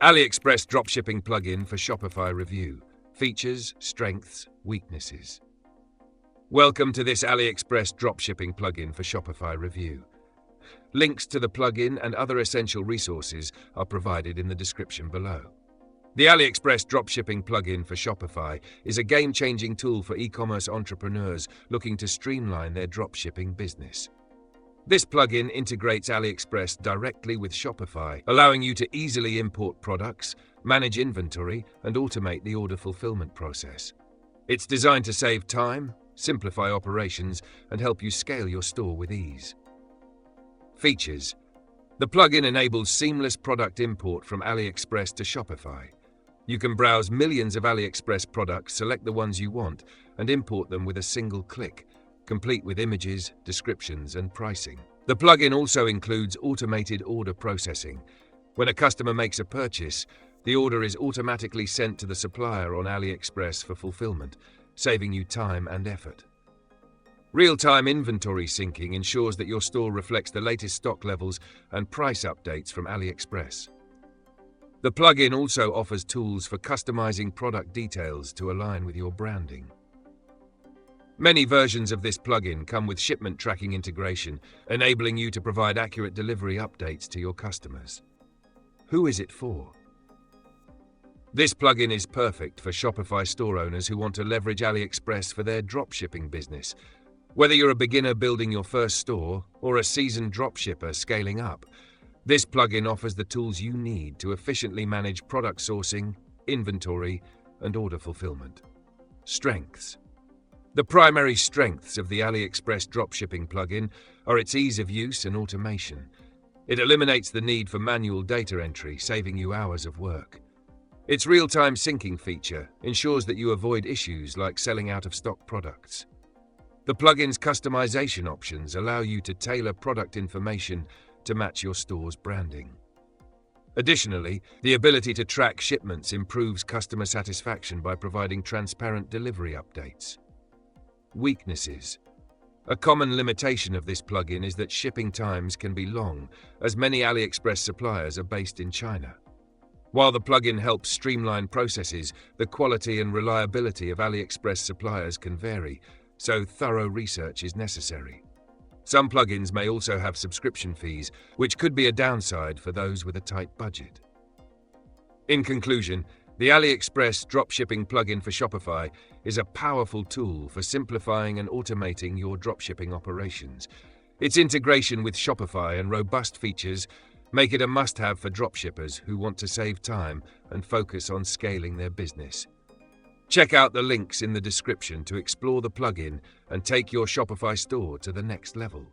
AliExpress Dropshipping plugin for Shopify review. Features, strengths, weaknesses. Welcome to this AliExpress Dropshipping plugin for Shopify review. Links to the plugin and other essential resources are provided in the description below. The AliExpress Dropshipping plugin for Shopify is a game-changing tool for e-commerce entrepreneurs looking to streamline their dropshipping business. This plugin integrates AliExpress directly with Shopify, allowing you to easily import products, manage inventory, and automate the order fulfillment process. It's designed to save time, simplify operations, and help you scale your store with ease. Features. The plugin enables seamless product import from AliExpress to Shopify. You can browse millions of AliExpress products, select the ones you want, and import them with a single click, complete with images, descriptions, and pricing. The plugin also includes automated order processing. When a customer makes a purchase, the order is automatically sent to the supplier on AliExpress for fulfillment, saving you time and effort. Real-time inventory syncing ensures that your store reflects the latest stock levels and price updates from AliExpress. The plugin also offers tools for customizing product details to align with your branding. Many versions of this plugin come with shipment tracking integration, enabling you to provide accurate delivery updates to your customers. Who is it for? This plugin is perfect for Shopify store owners who want to leverage AliExpress for their dropshipping business. Whether you're a beginner building your first store or a seasoned dropshipper scaling up, this plugin offers the tools you need to efficiently manage product sourcing, inventory, and order fulfillment. Strengths. The primary strengths of the AliExpress Dropshipping plugin are its ease of use and automation. It eliminates the need for manual data entry, saving you hours of work. Its real-time syncing feature ensures that you avoid issues like selling out of stock products. The plugin's customization options allow you to tailor product information to match your store's branding. Additionally, the ability to track shipments improves customer satisfaction by providing transparent delivery updates. Weaknesses. A common limitation of this plugin is that shipping times can be long, as many AliExpress suppliers are based in China. While the plugin helps streamline processes, the quality and reliability of AliExpress suppliers can vary, so thorough research is necessary. Some plugins may also have subscription fees, which could be a downside for those with a tight budget. In conclusion, the AliExpress Dropshipping plugin for Shopify is a powerful tool for simplifying and automating your dropshipping operations. Its integration with Shopify and robust features make it a must-have for dropshippers who want to save time and focus on scaling their business. Check out the links in the description to explore the plugin and take your Shopify store to the next level.